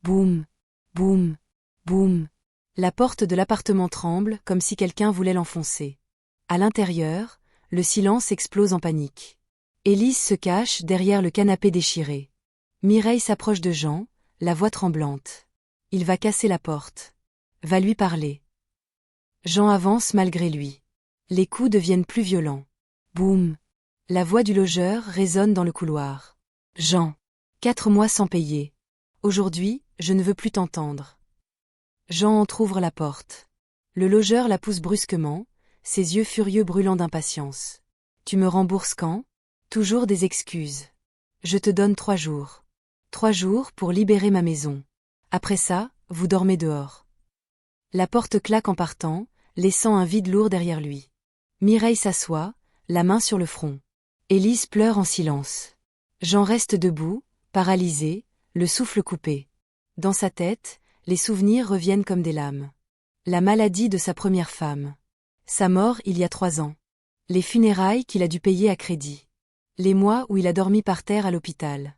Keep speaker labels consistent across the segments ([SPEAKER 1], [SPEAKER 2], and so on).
[SPEAKER 1] Boum, boum, boum. La porte de l'appartement tremble comme si quelqu'un voulait l'enfoncer. À l'intérieur, le silence explose en panique. Élise se cache derrière le canapé déchiré. Mireille s'approche de Jean, la voix tremblante. Il va casser la porte. Va lui parler. Jean avance malgré lui. Les coups deviennent plus violents. Boum. La voix du logeur résonne dans le couloir. Jean. 4 mois sans payer. Aujourd'hui, je ne veux plus t'entendre. Jean entr'ouvre la porte. Le logeur la pousse brusquement, ses yeux furieux brûlant d'impatience. Tu me rembourses quand? Toujours des excuses. Je te donne 3 jours. 3 jours pour libérer ma maison. Après ça, vous dormez dehors. La porte claque en partant, laissant un vide lourd derrière lui. Mireille s'assoit, la main sur le front. Élise pleure en silence. Jean reste debout, paralysé, le souffle coupé. Dans sa tête, les souvenirs reviennent comme des lames. La maladie de sa première femme. Sa mort il y a 3 ans. Les funérailles qu'il a dû payer à crédit. Les mois où il a dormi par terre à l'hôpital.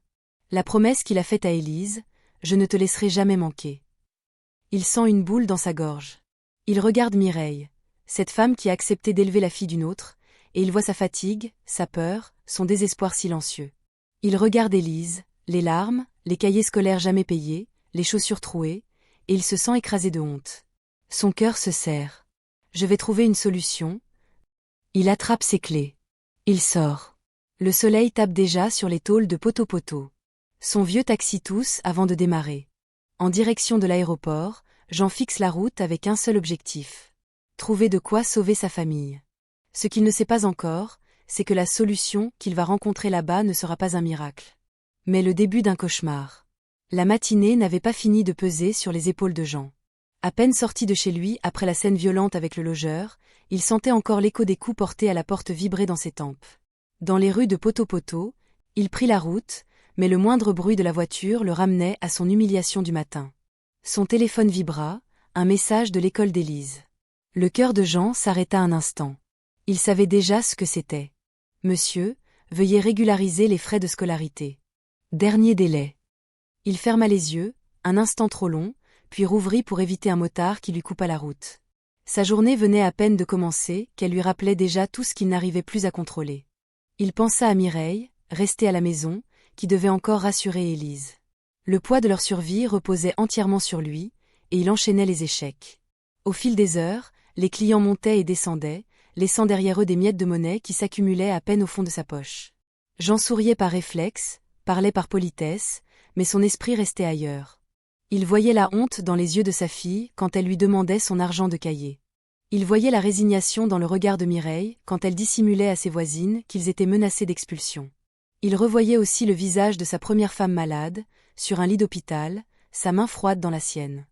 [SPEAKER 1] La promesse qu'il a faite à Élise, je ne te laisserai jamais manquer. Il sent une boule dans sa gorge. Il regarde Mireille, cette femme qui a accepté d'élever la fille d'une autre, et il voit sa fatigue, sa peur, son désespoir silencieux. Il regarde Élise, les larmes, les cahiers scolaires jamais payés, les chaussures trouées, et il se sent écrasé de honte. Son cœur se serre. Je vais trouver une solution. Il attrape ses clés. Il sort. Le soleil tape déjà sur les tôles de Poto-Poto. Son vieux taxi tousse avant de démarrer. En direction de l'aéroport, Jean fixe la route avec un seul objectif. Trouver de quoi sauver sa famille. Ce qu'il ne sait pas encore, c'est que la solution qu'il va rencontrer là-bas ne sera pas un miracle. Mais le début d'un cauchemar. La matinée n'avait pas fini de peser sur les épaules de Jean. À peine sorti de chez lui après la scène violente avec le logeur, il sentait encore l'écho des coups portés à la porte vibrer dans ses tempes. Dans les rues de Poto-Poto, il prit la route, mais le moindre bruit de la voiture le ramenait à son humiliation du matin. Son téléphone vibra, un message de l'école d'Élise. Le cœur de Jean s'arrêta un instant. Il savait déjà ce que c'était. Monsieur, veuillez régulariser les frais de scolarité. Dernier délai. Il ferma les yeux, un instant trop long, puis rouvrit pour éviter un motard qui lui coupa la route. Sa journée venait à peine de commencer, qu'elle lui rappelait déjà tout ce qu'il n'arrivait plus à contrôler. Il pensa à Mireille, restée à la maison, qui devait encore rassurer Élise. Le poids de leur survie reposait entièrement sur lui, et il enchaînait les échecs. Au fil des heures, les clients montaient et descendaient, laissant derrière eux des miettes de monnaie qui s'accumulaient à peine au fond de sa poche. Jean souriait par réflexe, parlait par politesse, mais son esprit restait ailleurs. Il voyait la honte dans les yeux de sa fille quand elle lui demandait son argent de cahier. Il voyait la résignation dans le regard de Mireille quand elle dissimulait à ses voisines qu'ils étaient menacés d'expulsion. Il revoyait aussi le visage de sa première femme malade, sur un lit d'hôpital, sa main froide dans la sienne.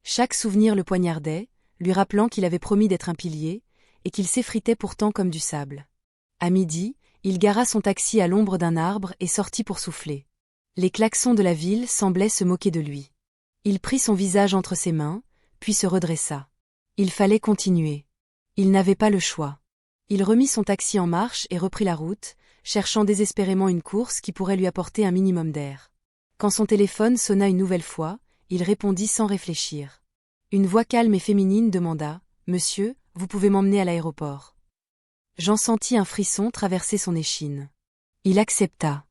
[SPEAKER 1] Chaque souvenir le poignardait, lui rappelant qu'il avait promis d'être un pilier, et qu'il s'effritait pourtant comme du sable. À midi, il gara son taxi à l'ombre d'un arbre et sortit pour souffler. Les klaxons de la ville semblaient se moquer de lui. Il prit son visage entre ses mains, puis se redressa. Il fallait continuer. Il n'avait pas le choix. Il remit son taxi en marche et reprit la route, cherchant désespérément une course qui pourrait lui apporter un minimum d'air. Quand son téléphone sonna une nouvelle fois, il répondit sans réfléchir. Une voix calme et féminine demanda « Monsieur, vous pouvez m'emmener à l'aéroport ?» Jean sentit un frisson traverser son échine. Il accepta.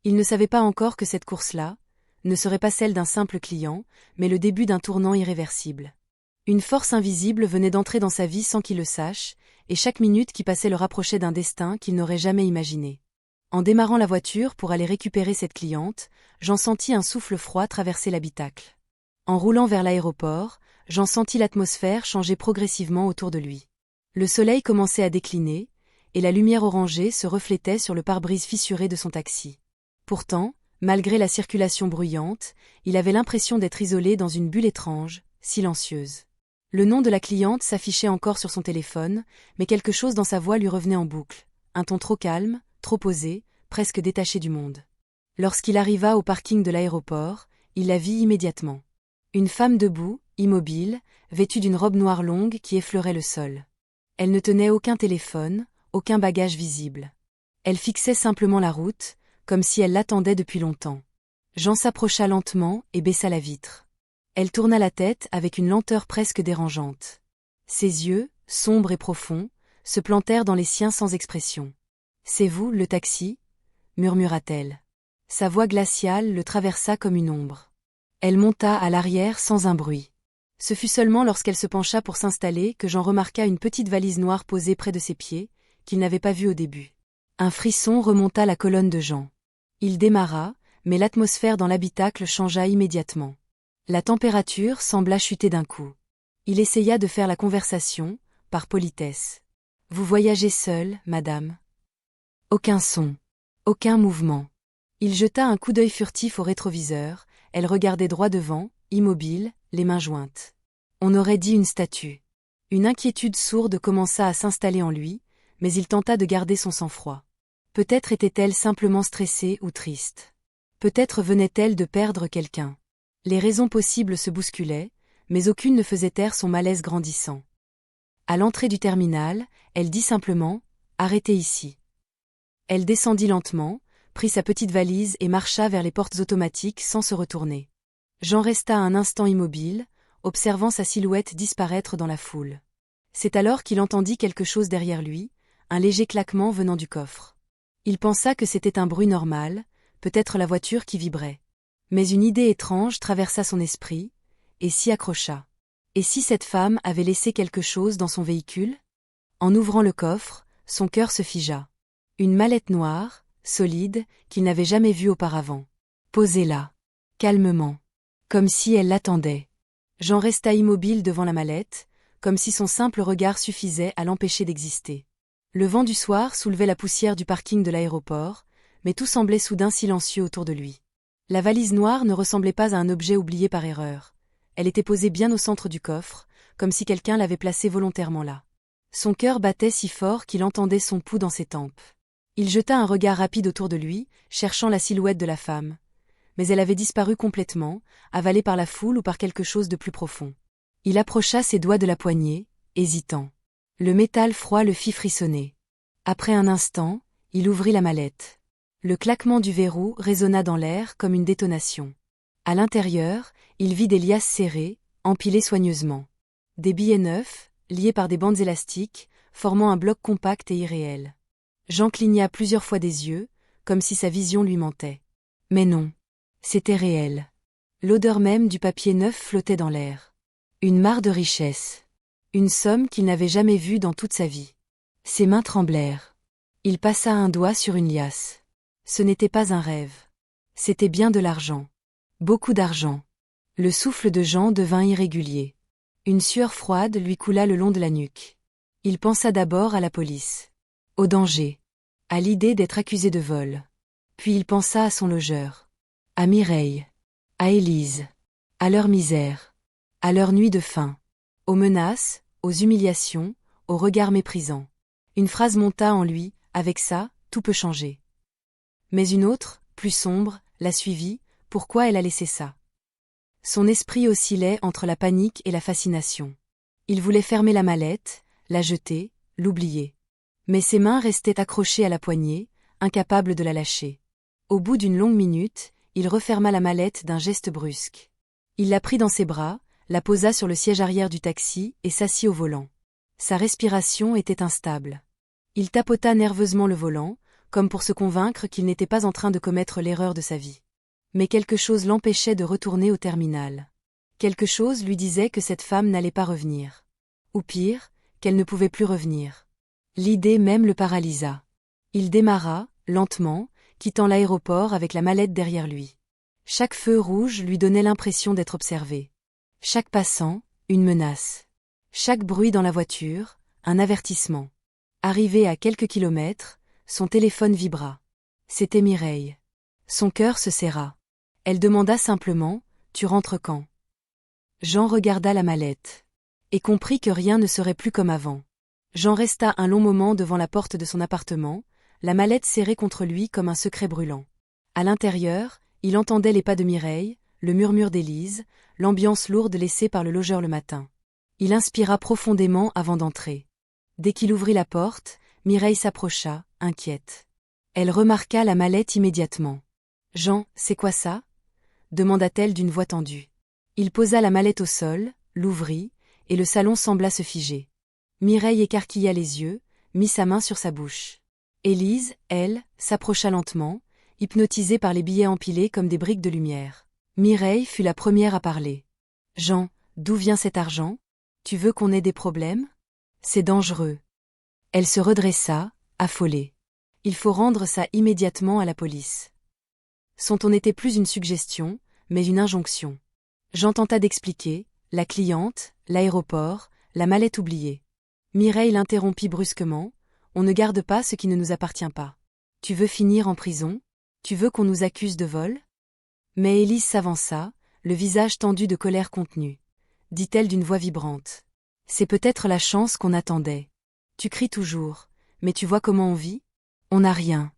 [SPEAKER 1] Il ne savait pas encore que cette course-là ne serait pas celle d'un simple client, mais le début d'un tournant irréversible. Une force invisible venait d'entrer dans sa vie sans qu'il le sache, et chaque minute qui passait le rapprochait d'un destin qu'il n'aurait jamais imaginé. En démarrant la voiture pour aller récupérer cette cliente, Jean sentit un souffle froid traverser l'habitacle. En roulant vers l'aéroport, Jean sentit l'atmosphère changer progressivement autour de lui. Le soleil commençait à décliner, et la lumière orangée se reflétait sur le pare-brise fissuré de son taxi. Pourtant, malgré la circulation bruyante, il avait l'impression d'être isolé dans une bulle étrange, silencieuse. Le nom de la cliente s'affichait encore sur son téléphone, mais quelque chose dans sa voix lui revenait en boucle, un ton trop calme, trop posé, presque détaché du monde. Lorsqu'il arriva au parking de l'aéroport, il la vit immédiatement. Une femme debout, immobile, vêtue d'une robe noire longue qui effleurait le sol. Elle ne tenait aucun téléphone, aucun bagage visible. Elle fixait simplement la route, comme si elle l'attendait depuis longtemps. Jean s'approcha lentement et baissa la vitre. Elle tourna la tête avec une lenteur presque dérangeante. Ses yeux, sombres et profonds, se plantèrent dans les siens sans expression. « C'est vous, le taxi » murmura-t-elle. Sa voix glaciale le traversa comme une ombre. Elle monta à l'arrière sans un bruit. Ce fut seulement lorsqu'elle se pencha pour s'installer que Jean remarqua une petite valise noire posée près de ses pieds, qu'il n'avait pas vue au début. Un frisson remonta la colonne de Jean. Il démarra, mais l'atmosphère dans l'habitacle changea immédiatement. La température sembla chuter d'un coup. Il essaya de faire la conversation, par politesse. « Vous voyagez seule, madame ?» Aucun son. Aucun mouvement. Il jeta un coup d'œil furtif au rétroviseur, elle regardait droit devant, immobile, les mains jointes. On aurait dit une statue. Une inquiétude sourde commença à s'installer en lui, mais il tenta de garder son sang-froid. Peut-être était-elle simplement stressée ou triste. Peut-être venait-elle de perdre quelqu'un. Les raisons possibles se bousculaient, mais aucune ne faisait taire son malaise grandissant. À l'entrée du terminal, elle dit simplement « Arrêtez ici ». Elle descendit lentement, prit sa petite valise et marcha vers les portes automatiques sans se retourner. Jean resta un instant immobile, observant sa silhouette disparaître dans la foule. C'est alors qu'il entendit quelque chose derrière lui, un léger claquement venant du coffre. Il pensa que c'était un bruit normal, peut-être la voiture qui vibrait. Mais une idée étrange traversa son esprit, et s'y accrocha. Et si cette femme avait laissé quelque chose dans son véhicule? En ouvrant le coffre, son cœur se figea. Une mallette noire, solide, qu'il n'avait jamais vue auparavant. Posée là, calmement, comme si elle l'attendait. Jean resta immobile devant la mallette, comme si son simple regard suffisait à l'empêcher d'exister. Le vent du soir soulevait la poussière du parking de l'aéroport, mais tout semblait soudain silencieux autour de lui. La valise noire ne ressemblait pas à un objet oublié par erreur. Elle était posée bien au centre du coffre, comme si quelqu'un l'avait placée volontairement là. Son cœur battait si fort qu'il entendait son pouls dans ses tempes. Il jeta un regard rapide autour de lui, cherchant la silhouette de la femme. Mais elle avait disparu complètement, avalée par la foule ou par quelque chose de plus profond. Il approcha ses doigts de la poignée, hésitant. Le métal froid le fit frissonner. Après un instant, il ouvrit la mallette. Le claquement du verrou résonna dans l'air comme une détonation. À l'intérieur, il vit des liasses serrées, empilées soigneusement. Des billets neufs, liés par des bandes élastiques, formant un bloc compact et irréel. Jean cligna plusieurs fois des yeux, comme si sa vision lui mentait. Mais non. C'était réel. L'odeur même du papier neuf flottait dans l'air. Une mare de richesse. Une somme qu'il n'avait jamais vue dans toute sa vie. Ses mains tremblèrent. Il passa un doigt sur une liasse. Ce n'était pas un rêve. C'était bien de l'argent. Beaucoup d'argent. Le souffle de Jean devint irrégulier. Une sueur froide lui coula le long de la nuque. Il pensa d'abord à la police. Au danger. À l'idée d'être accusé de vol. Puis il pensa à son logeur. À Mireille. À Élise. À leur misère. À leur nuit de faim. Aux menaces, aux humiliations, aux regards méprisants. Une phrase monta en lui, avec ça, tout peut changer. Mais une autre, plus sombre, la suivit, pourquoi elle a laissé ça? Son esprit oscillait entre la panique et la fascination. Il voulait fermer la mallette, la jeter, l'oublier. Mais ses mains restaient accrochées à la poignée, incapables de la lâcher. Au bout d'une longue minute, il referma la mallette d'un geste brusque. Il la prit dans ses bras, la posa sur le siège arrière du taxi et s'assit au volant. Sa respiration était instable. Il tapota nerveusement le volant, comme pour se convaincre qu'il n'était pas en train de commettre l'erreur de sa vie. Mais quelque chose l'empêchait de retourner au terminal. Quelque chose lui disait que cette femme n'allait pas revenir. Ou pire, qu'elle ne pouvait plus revenir. L'idée même le paralysa. Il démarra, lentement, quittant l'aéroport avec la mallette derrière lui. Chaque feu rouge lui donnait l'impression d'être observé. Chaque passant, une menace. Chaque bruit dans la voiture, un avertissement. Arrivé à quelques kilomètres, son téléphone vibra. C'était Mireille. Son cœur se serra. Elle demanda simplement « Tu rentres quand ?» Jean regarda la mallette. Et comprit que rien ne serait plus comme avant. Jean resta un long moment devant la porte de son appartement, la mallette serrée contre lui comme un secret brûlant. À l'intérieur, il entendait les pas de Mireille, le murmure d'Élise, l'ambiance lourde laissée par le logeur le matin. Il inspira profondément avant d'entrer. Dès qu'il ouvrit la porte, Mireille s'approcha, inquiète. Elle remarqua la mallette immédiatement. « Jean, c'est quoi ça ?» demanda-t-elle d'une voix tendue. Il posa la mallette au sol, l'ouvrit, et le salon sembla se figer. Mireille écarquilla les yeux, mit sa main sur sa bouche. Élise, elle, s'approcha lentement, hypnotisée par les billets empilés comme des briques de lumière. Mireille fut la première à parler. « Jean, d'où vient cet argent? Tu veux qu'on ait des problèmes? C'est dangereux. » Elle se redressa, affolée. « Il faut rendre ça immédiatement à la police. » Son ton n'était plus une suggestion, mais une injonction. Jean tenta d'expliquer, la cliente, l'aéroport, la mallette oubliée. Mireille l'interrompit brusquement, « On ne garde pas ce qui ne nous appartient pas. Tu veux finir en prison? Tu veux qu'on nous accuse de vol? » Mais Élise s'avança, le visage tendu de colère contenue. Dit-elle d'une voix vibrante. « C'est peut-être la chance qu'on attendait. Tu cries toujours, mais tu vois comment on vit? On n'a rien.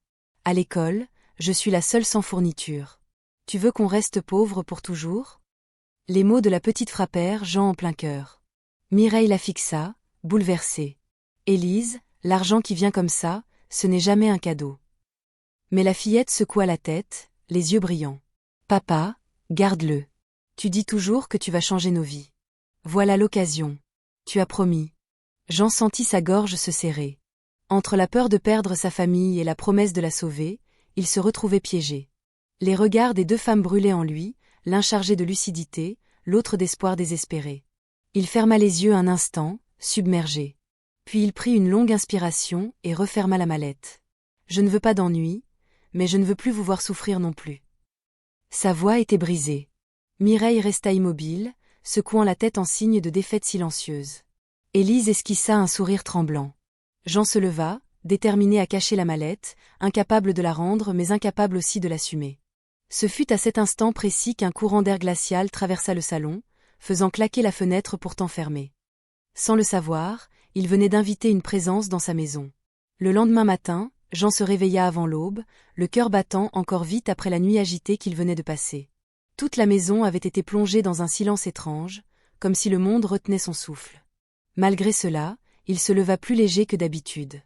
[SPEAKER 1] À l'école, je suis la seule sans fourniture. Tu veux qu'on reste pauvre pour toujours? » Les mots de la petite frappèrent Jean en plein cœur. Mireille la fixa, bouleversée. « Élise, l'argent qui vient comme ça, ce n'est jamais un cadeau. » Mais la fillette secoua la tête, les yeux brillants. « Papa, garde-le. Tu dis toujours que tu vas changer nos vies. Voilà l'occasion. Tu as promis. » Jean sentit sa gorge se serrer. Entre la peur de perdre sa famille et la promesse de la sauver, il se retrouvait piégé. Les regards des deux femmes brûlaient en lui, l'un chargé de lucidité, l'autre d'espoir désespéré. Il ferma les yeux un instant, submergé. Puis il prit une longue inspiration et referma la mallette. « Je ne veux pas d'ennui, mais je ne veux plus vous voir souffrir non plus. » Sa voix était brisée. Mireille resta immobile, secouant la tête en signe de défaite silencieuse. Élise esquissa un sourire tremblant. Jean se leva, déterminé à cacher la mallette, incapable de la rendre mais incapable aussi de l'assumer. Ce fut à cet instant précis qu'un courant d'air glacial traversa le salon, faisant claquer la fenêtre pourtant fermée. Sans le savoir, il venait d'inviter une présence dans sa maison. Le lendemain matin, Jean se réveilla avant l'aube, le cœur battant encore vite après la nuit agitée qu'il venait de passer. Toute la maison avait été plongée dans un silence étrange, comme si le monde retenait son souffle. Malgré cela, il se leva plus léger que d'habitude.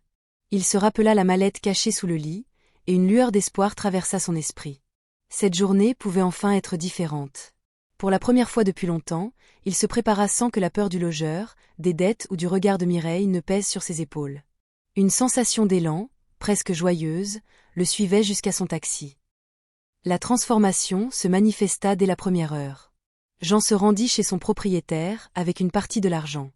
[SPEAKER 1] Il se rappela la mallette cachée sous le lit, et une lueur d'espoir traversa son esprit. Cette journée pouvait enfin être différente. Pour la première fois depuis longtemps, il se prépara sans que la peur du logeur, des dettes ou du regard de Mireille ne pèse sur ses épaules. Une sensation d'élan, presque joyeuse, le suivait jusqu'à son taxi. La transformation se manifesta dès la première heure. Jean se rendit chez son propriétaire avec une partie de l'argent.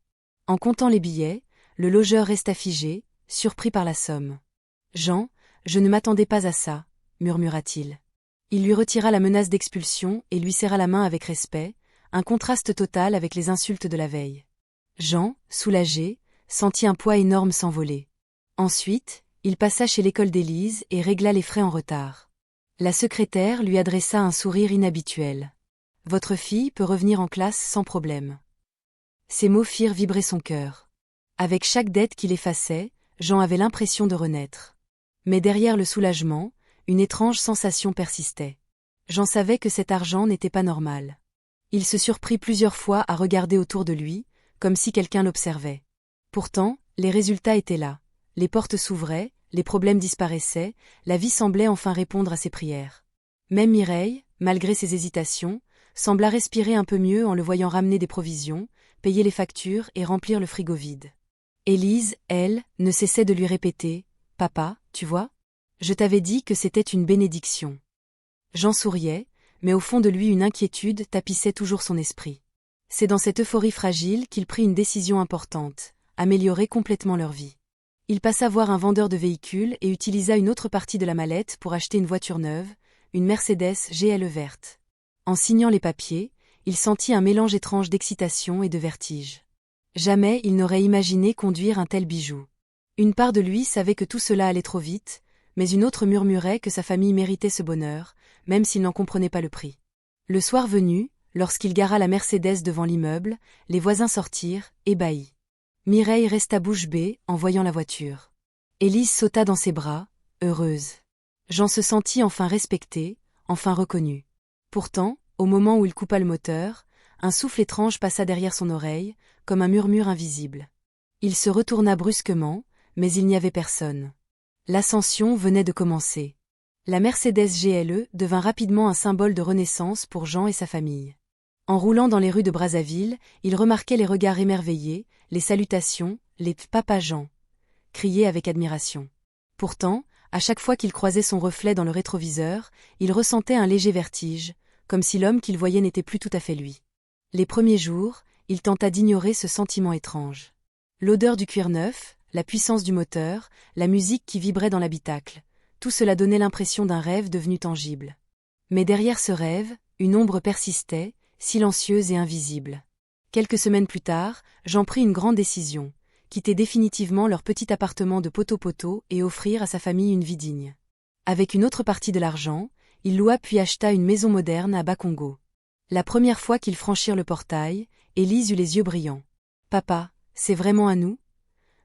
[SPEAKER 1] En comptant les billets, le logeur resta figé, surpris par la somme. « Jean, je ne m'attendais pas à ça, » murmura-t-il. Il lui retira la menace d'expulsion et lui serra la main avec respect, un contraste total avec les insultes de la veille. Jean, soulagé, sentit un poids énorme s'envoler. Ensuite, il passa chez l'école d'Élise et régla les frais en retard. La secrétaire lui adressa un sourire inhabituel. « Votre fille peut revenir en classe sans problème. » Ces mots firent vibrer son cœur. Avec chaque dette qu'il effaçait, Jean avait l'impression de renaître. Mais derrière le soulagement, une étrange sensation persistait. Jean savait que cet argent n'était pas normal. Il se surprit plusieurs fois à regarder autour de lui, comme si quelqu'un l'observait. Pourtant, les résultats étaient là. Les portes s'ouvraient, les problèmes disparaissaient, la vie semblait enfin répondre à ses prières. Même Mireille, malgré ses hésitations, sembla respirer un peu mieux en le voyant ramener des provisions, payer les factures et remplir le frigo vide. Élise, elle, ne cessait de lui répéter « Papa, tu vois ? Je t'avais dit que c'était une bénédiction. » Jean souriait, mais au fond de lui une inquiétude tapissait toujours son esprit. C'est dans cette euphorie fragile qu'il prit une décision importante, améliorer complètement leur vie. Il passa voir un vendeur de véhicules et utilisa une autre partie de la mallette pour acheter une voiture neuve, une Mercedes GLE verte. En signant les papiers, il sentit un mélange étrange d'excitation et de vertige. Jamais il n'aurait imaginé conduire un tel bijou. Une part de lui savait que tout cela allait trop vite, mais une autre murmurait que sa famille méritait ce bonheur, même s'il n'en comprenait pas le prix. Le soir venu, lorsqu'il gara la Mercedes devant l'immeuble, les voisins sortirent, ébahis. Mireille resta bouche bée en voyant la voiture. Élise sauta dans ses bras, heureuse. Jean se sentit enfin respecté, enfin reconnu. Pourtant, au moment où il coupa le moteur, un souffle étrange passa derrière son oreille, comme un murmure invisible. Il se retourna brusquement, mais il n'y avait personne. L'ascension venait de commencer. La Mercedes GLE devint rapidement un symbole de renaissance pour Jean et sa famille. En roulant dans les rues de Brazzaville, il remarquait les regards émerveillés, les salutations, les « Papa Jean » criés avec admiration. Pourtant, à chaque fois qu'il croisait son reflet dans le rétroviseur, il ressentait un léger vertige, comme si l'homme qu'il voyait n'était plus tout à fait lui. Les premiers jours, il tenta d'ignorer ce sentiment étrange. L'odeur du cuir neuf, la puissance du moteur, la musique qui vibrait dans l'habitacle, tout cela donnait l'impression d'un rêve devenu tangible. Mais derrière ce rêve, une ombre persistait, silencieuse et invisible. Quelques semaines plus tard, Jean prit une grande décision, quitter définitivement leur petit appartement de poteau-poteau et offrir à sa famille une vie digne. Avec une autre partie de l'argent, il loua puis acheta une maison moderne à Bakongo. La première fois qu'ils franchirent le portail, Élise eut les yeux brillants. « Papa, c'est vraiment à nous ?»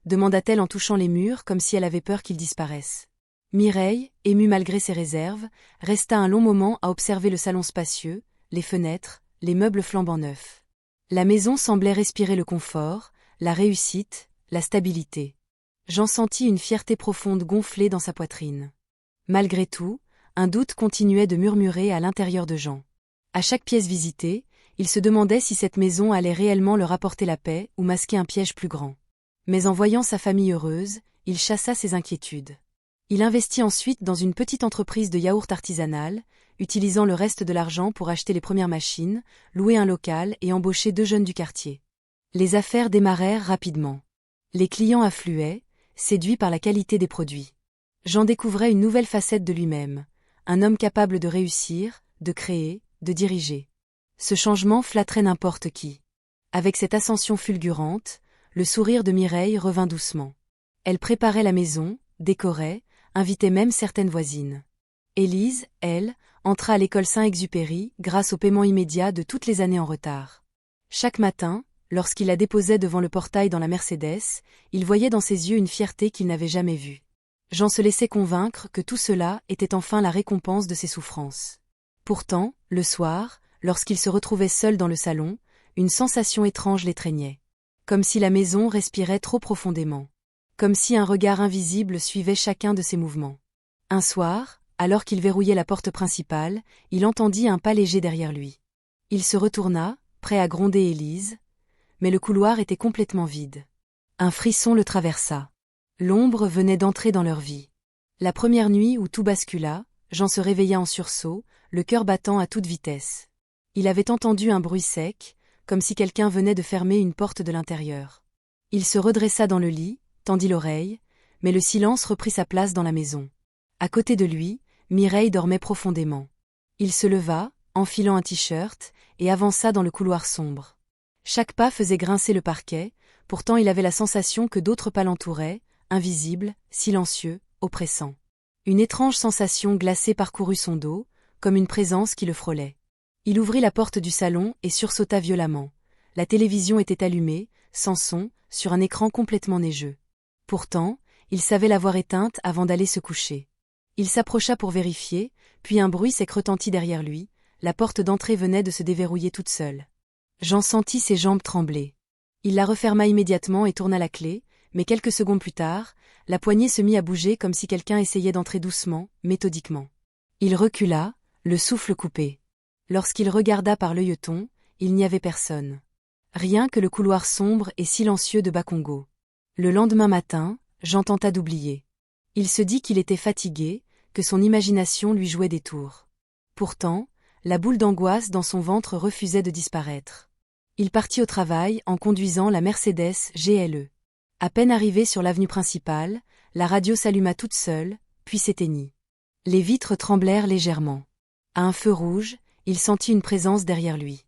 [SPEAKER 1] demanda-t-elle en touchant les murs comme si elle avait peur qu'ils disparaissent. Mireille, émue malgré ses réserves, resta un long moment à observer le salon spacieux, les fenêtres, les meubles flambant neufs. La maison semblait respirer le confort, la réussite, la stabilité. Jean sentit une fierté profonde gonfler dans sa poitrine. Malgré tout, un doute continuait de murmurer à l'intérieur de Jean. À chaque pièce visitée, il se demandait si cette maison allait réellement leur apporter la paix ou masquer un piège plus grand. Mais en voyant sa famille heureuse, il chassa ses inquiétudes. Il investit ensuite dans une petite entreprise de yaourt artisanal, utilisant le reste de l'argent pour acheter les premières machines, louer un local et embaucher 2 jeunes du quartier. Les affaires démarrèrent rapidement. Les clients affluaient, séduits par la qualité des produits. Jean découvrait une nouvelle facette de lui-même, un homme capable de réussir, de créer, de diriger. Ce changement flatterait n'importe qui. Avec cette ascension fulgurante, le sourire de Mireille revint doucement. Elle préparait la maison, décorait, invitait même certaines voisines. Élise, elle, entra à l'école Saint-Exupéry grâce au paiement immédiat de toutes les années en retard. Chaque matin, lorsqu'il la déposait devant le portail dans la Mercedes, il voyait dans ses yeux une fierté qu'il n'avait jamais vue. Jean se laissait convaincre que tout cela était enfin la récompense de ses souffrances. Pourtant, le soir, lorsqu'il se retrouvait seul dans le salon, une sensation étrange l'étreignait. Comme si la maison respirait trop profondément. Comme si un regard invisible suivait chacun de ses mouvements. Un soir, alors qu'il verrouillait la porte principale, il entendit un pas léger derrière lui. Il se retourna, prêt à gronder Élise, mais le couloir était complètement vide. Un frisson le traversa. L'ombre venait d'entrer dans leur vie. La première nuit où tout bascula, Jean se réveilla en sursaut, le cœur battant à toute vitesse. Il avait entendu un bruit sec, comme si quelqu'un venait de fermer une porte de l'intérieur. Il se redressa dans le lit, tendit l'oreille, mais le silence reprit sa place dans la maison. À côté de lui, Mireille dormait profondément. Il se leva, enfilant un t-shirt, et avança dans le couloir sombre. Chaque pas faisait grincer le parquet, pourtant il avait la sensation que d'autres pas l'entouraient, invisibles, silencieux, oppressants. Une étrange sensation glacée parcourut son dos, comme une présence qui le frôlait. Il ouvrit la porte du salon et sursauta violemment. La télévision était allumée, sans son, sur un écran complètement neigeux. Pourtant, il savait l'avoir éteinte avant d'aller se coucher. Il s'approcha pour vérifier, puis un bruit sec retentit derrière lui, la porte d'entrée venait de se déverrouiller toute seule. Jean sentit ses jambes trembler. Il la referma immédiatement et tourna la clé, mais quelques secondes plus tard, la poignée se mit à bouger comme si quelqu'un essayait d'entrer doucement, méthodiquement. Il recula, le souffle coupé. Lorsqu'il regarda par l'œilleton, il n'y avait personne. Rien que le couloir sombre et silencieux de Bakongo. Le lendemain matin, Jean tenta d'oublier. Il se dit qu'il était fatigué, que son imagination lui jouait des tours. Pourtant, la boule d'angoisse dans son ventre refusait de disparaître. Il partit au travail en conduisant la Mercedes GLE. À peine arrivé sur l'avenue principale, la radio s'alluma toute seule, puis s'éteignit. Les vitres tremblèrent légèrement. À un feu rouge, il sentit une présence derrière lui.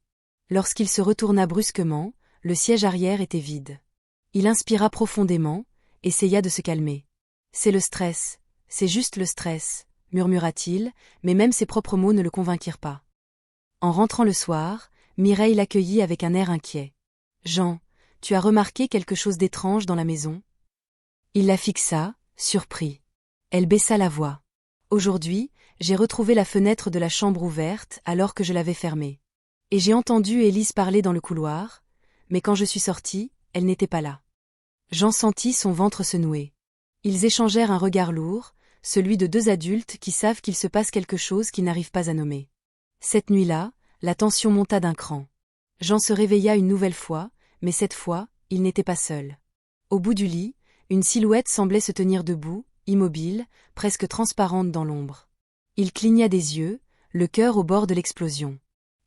[SPEAKER 1] Lorsqu'il se retourna brusquement, le siège arrière était vide. Il inspira profondément, essaya de se calmer. « C'est le stress, c'est juste le stress », murmura-t-il, mais même ses propres mots ne le convainquirent pas. En rentrant le soir, Mireille l'accueillit avec un air inquiet. « Jean, tu as remarqué quelque chose d'étrange dans la maison ?» Il la fixa, surpris. Elle baissa la voix. « Aujourd'hui, j'ai retrouvé la fenêtre de la chambre ouverte alors que je l'avais fermée. Et j'ai entendu Élise parler dans le couloir, mais quand je suis sortie, elle n'était pas là. » Jean sentit son ventre se nouer. Ils échangèrent un regard lourd, celui de 2 adultes qui savent qu'il se passe quelque chose qu'ils n'arrivent pas à nommer. Cette nuit-là, la tension monta d'un cran. Jean se réveilla une nouvelle fois, mais cette fois, il n'était pas seul. Au bout du lit, une silhouette semblait se tenir debout, immobile, presque transparente dans l'ombre. Il cligna des yeux, le cœur au bord de l'explosion.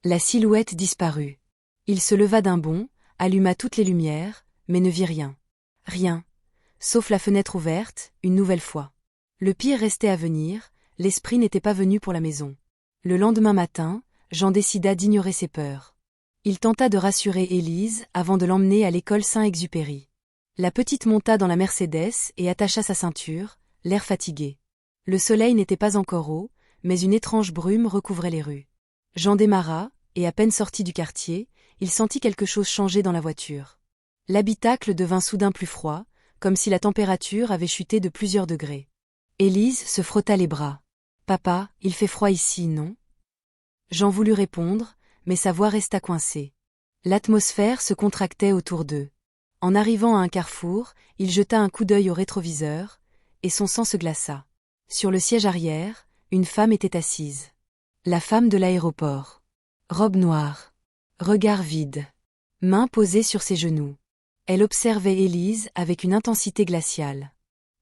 [SPEAKER 1] La silhouette disparut. Il se leva d'un bond, alluma toutes les lumières, mais ne vit rien. Rien. Sauf la fenêtre ouverte, une nouvelle fois. Le pire restait à venir, l'esprit n'était pas venu pour la maison. Le lendemain matin, Jean décida d'ignorer ses peurs. Il tenta de rassurer Élise avant de l'emmener à l'école Saint-Exupéry. La petite monta dans la Mercedes et attacha sa ceinture, l'air fatigué. Le soleil n'était pas encore haut, mais une étrange brume recouvrait les rues. Jean démarra, et à peine sorti du quartier, il sentit quelque chose changer dans la voiture. L'habitacle devint soudain plus froid, comme si la température avait chuté de plusieurs degrés. Élise se frotta les bras. « Papa, il fait froid ici, non ?» Jean voulut répondre, mais sa voix resta coincée. L'atmosphère se contractait autour d'eux. En arrivant à un carrefour, il jeta un coup d'œil au rétroviseur, et son sang se glaça. Sur le siège arrière, une femme était assise. La femme de l'aéroport. Robe noire. Regard vide. Mains posées sur ses genoux. Elle observait Élise avec une intensité glaciale.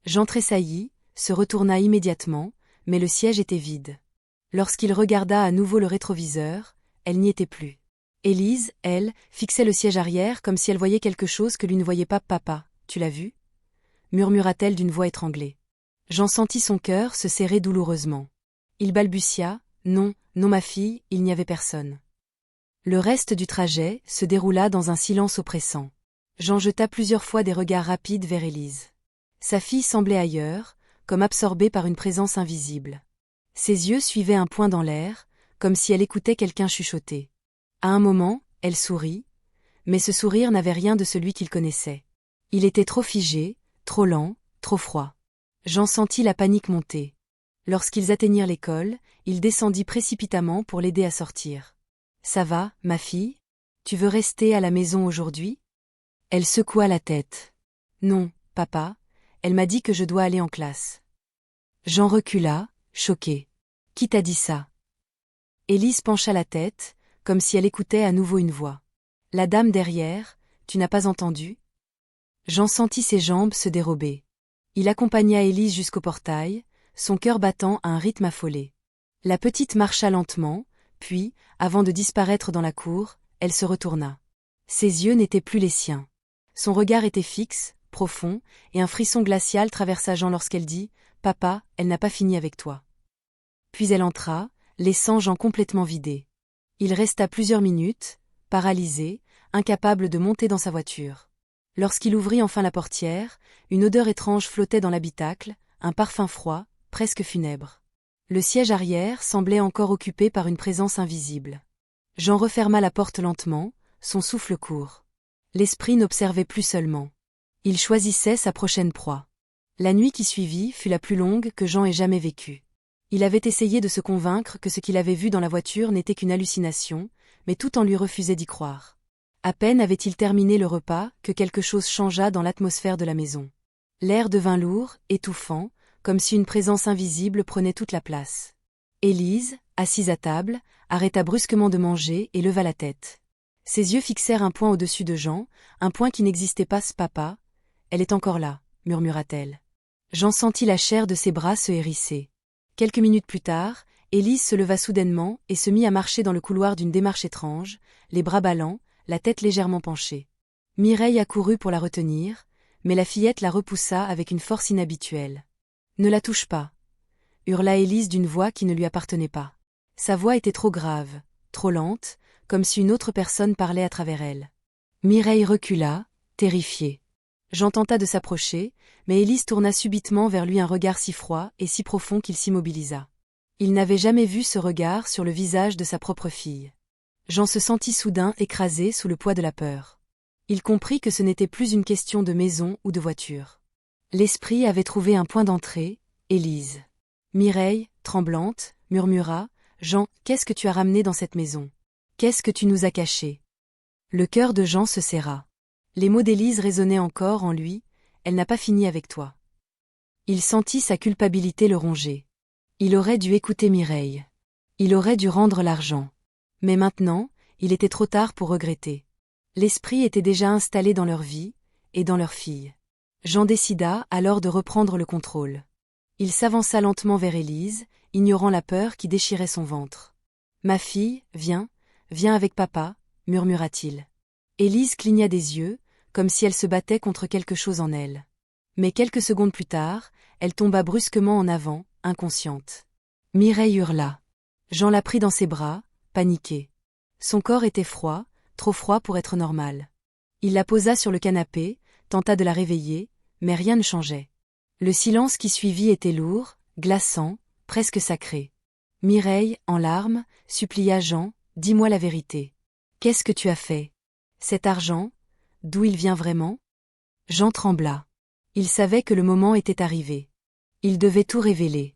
[SPEAKER 1] Jean tressaillit, se retourna immédiatement, mais le siège était vide. Lorsqu'il regarda à nouveau le rétroviseur, elle n'y était plus. Élise, elle, fixait le siège arrière comme si elle voyait quelque chose que lui ne voyait pas. « Papa, tu l'as vu ?» murmura-t-elle d'une voix étranglée. Jean sentit son cœur se serrer douloureusement. Il balbutia, « Non, non ma fille, il n'y avait personne. » Le reste du trajet se déroula dans un silence oppressant. Jean jeta plusieurs fois des regards rapides vers Élise. Sa fille semblait ailleurs, comme absorbée par une présence invisible. Ses yeux suivaient un point dans l'air, comme si elle écoutait quelqu'un chuchoter. À un moment, elle sourit, mais ce sourire n'avait rien de celui qu'il connaissait. Il était trop figé, trop lent, trop froid. Jean sentit la panique monter. Lorsqu'ils atteignirent l'école, il descendit précipitamment pour l'aider à sortir. « Ça va, ma fille ? Tu veux rester à la maison aujourd'hui ?» Elle secoua la tête. « Non, papa, elle m'a dit que je dois aller en classe. » Jean recula, choqué. « Qui t'a dit ça ?» Élise pencha la tête, comme si elle écoutait à nouveau une voix. « La dame derrière, tu n'as pas entendu ?» Jean sentit ses jambes se dérober. Il accompagna Élise jusqu'au portail, son cœur battant à un rythme affolé. La petite marcha lentement, puis, avant de disparaître dans la cour, elle se retourna. Ses yeux n'étaient plus les siens. Son regard était fixe, profond, et un frisson glacial traversa Jean lorsqu'elle dit « Papa, elle n'a pas fini avec toi. » Puis elle entra, laissant Jean complètement vidé. Il resta plusieurs minutes, paralysé, incapable de monter dans sa voiture. Lorsqu'il ouvrit enfin la portière, une odeur étrange flottait dans l'habitacle, un parfum froid, presque funèbre. Le siège arrière semblait encore occupé par une présence invisible. Jean referma la porte lentement, son souffle court. L'esprit n'observait plus seulement. Il choisissait sa prochaine proie. La nuit qui suivit fut la plus longue que Jean ait jamais vécue. Il avait essayé de se convaincre que ce qu'il avait vu dans la voiture n'était qu'une hallucination, mais tout en lui refusait d'y croire. À peine avait-il terminé le repas que quelque chose changea dans l'atmosphère de la maison. L'air devint lourd, étouffant, comme si une présence invisible prenait toute la place. Élise, assise à table, arrêta brusquement de manger et leva la tête. Ses yeux fixèrent un point au-dessus de Jean, un point qui n'existait pas. « Ce papa, elle est encore là, » murmura-t-elle. Jean sentit la chair de ses bras se hérisser. Quelques minutes plus tard, Élise se leva soudainement et se mit à marcher dans le couloir d'une démarche étrange, les bras ballants, la tête légèrement penchée. Mireille accourut pour la retenir, mais la fillette la repoussa avec une force inhabituelle. « Ne la touche pas !» hurla Élise d'une voix qui ne lui appartenait pas. Sa voix était trop grave, trop lente, comme si une autre personne parlait à travers elle. Mireille recula, terrifiée. Jean tenta de s'approcher, mais Élise tourna subitement vers lui un regard si froid et si profond qu'il s'immobilisa. Il n'avait jamais vu ce regard sur le visage de sa propre fille. Jean se sentit soudain écrasé sous le poids de la peur. Il comprit que ce n'était plus une question de maison ou de voiture. L'esprit avait trouvé un point d'entrée, Élise. Mireille, tremblante, murmura « Jean, qu'est-ce que tu as ramené dans cette maison ? Qu'est-ce que tu nous as caché ?» Le cœur de Jean se serra. Les mots d'Élise résonnaient encore en lui, « Elle n'a pas fini avec toi. » Il sentit sa culpabilité le ronger. Il aurait dû écouter Mireille. Il aurait dû rendre l'argent. Mais maintenant, il était trop tard pour regretter. L'esprit était déjà installé dans leur vie, et dans leur fille. Jean décida alors de reprendre le contrôle. Il s'avança lentement vers Élise, ignorant la peur qui déchirait son ventre. « Ma fille, viens avec papa, murmura-t-il. Élise cligna des yeux, comme si elle se battait contre quelque chose en elle. Mais quelques secondes plus tard, elle tomba brusquement en avant, inconsciente. Mireille hurla. Jean la prit dans ses bras, paniqué. Son corps était froid, trop froid pour être normal. Il la posa sur le canapé, tenta de la réveiller, mais rien ne changeait. Le silence qui suivit était lourd, glaçant, presque sacré. Mireille, en larmes, supplia Jean, « Dis-moi la vérité. Qu'est-ce que tu as fait? Cet argent, d'où il vient vraiment ?» Jean trembla. Il savait que le moment était arrivé. Il devait tout révéler.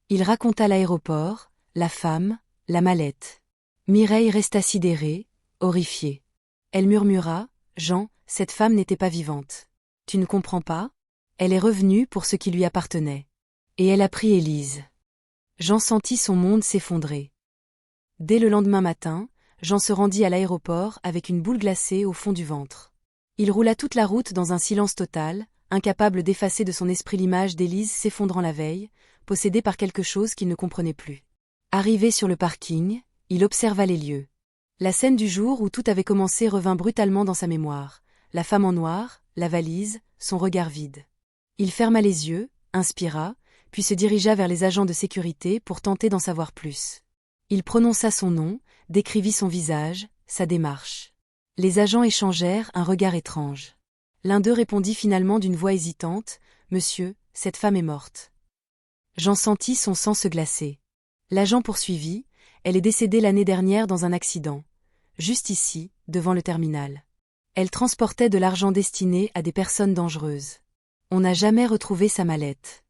[SPEAKER 1] Il raconta l'aéroport, la femme, la mallette. Mireille resta sidérée, horrifiée. Elle murmura, « Jean, cette femme n'était pas vivante. Tu ne comprends pas? Elle est revenue pour ce qui lui appartenait. Et elle a pris Élise. » Jean sentit son monde s'effondrer. Dès le lendemain matin, Jean se rendit à l'aéroport avec une boule glacée au fond du ventre. Il roula toute la route dans un silence total, incapable d'effacer de son esprit l'image d'Élise s'effondrant la veille, possédée par quelque chose qu'il ne comprenait plus. Arrivé sur le parking, il observa les lieux. La scène du jour où tout avait commencé revint brutalement dans sa mémoire. La femme en noir, la valise, son regard vide. Il ferma les yeux, inspira, puis se dirigea vers les agents de sécurité pour tenter d'en savoir plus. Il prononça son nom, décrivit son visage, sa démarche. Les agents échangèrent un regard étrange. L'un d'eux répondit finalement d'une voix hésitante, « Monsieur, cette femme est morte. » Jean sentit son sang se glacer. L'agent poursuivit, « Elle est décédée l'année dernière dans un accident. Juste ici, devant le terminal. Elle transportait de l'argent destiné à des personnes dangereuses. On n'a jamais retrouvé sa mallette. »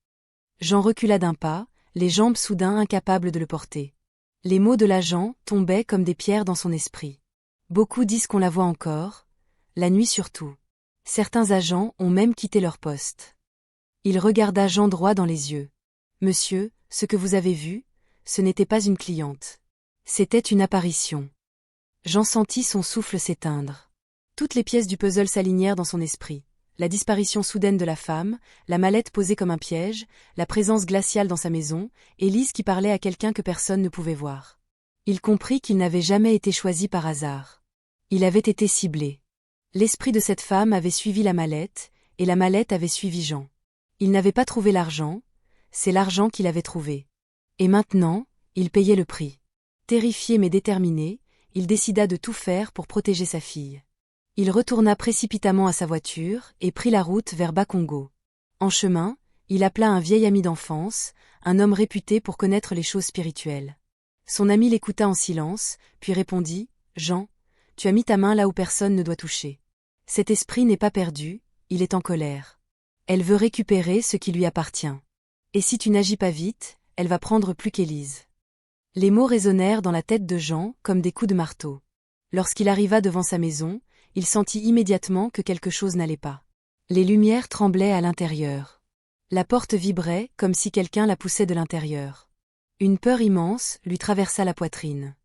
[SPEAKER 1] Jean recula d'un pas, les jambes soudain incapables de le porter. Les mots de l'agent tombaient comme des pierres dans son esprit. Beaucoup disent qu'on la voit encore, la nuit surtout. Certains agents ont même quitté leur poste. Il regarda Jean droit dans les yeux. « Monsieur, ce que vous avez vu, ce n'était pas une cliente. C'était une apparition. » Jean sentit son souffle s'éteindre. Toutes les pièces du puzzle s'alignèrent dans son esprit. La disparition soudaine de la femme, la mallette posée comme un piège, la présence glaciale dans sa maison, Élise qui parlait à quelqu'un que personne ne pouvait voir. Il comprit qu'il n'avait jamais été choisi par hasard. Il avait été ciblé. L'esprit de cette femme avait suivi la mallette, et la mallette avait suivi Jean. Il n'avait pas trouvé l'argent, c'est l'argent qu'il avait trouvé. Et maintenant, il payait le prix. Terrifié mais déterminé, il décida de tout faire pour protéger sa fille. Il retourna précipitamment à sa voiture et prit la route vers Bakongo. En chemin, il appela un vieil ami d'enfance, un homme réputé pour connaître les choses spirituelles. Son ami l'écouta en silence, puis répondit, « Jean, tu as mis ta main là où personne ne doit toucher. Cet esprit n'est pas perdu, il est en colère. Elle veut récupérer ce qui lui appartient. Et si tu n'agis pas vite, elle va prendre plus qu'Élise. » Les mots résonnèrent dans la tête de Jean comme des coups de marteau. Lorsqu'il arriva devant sa maison, il sentit immédiatement que quelque chose n'allait pas. Les lumières tremblaient à l'intérieur. La porte vibrait comme si quelqu'un la poussait de l'intérieur. Une peur immense lui traversa la poitrine.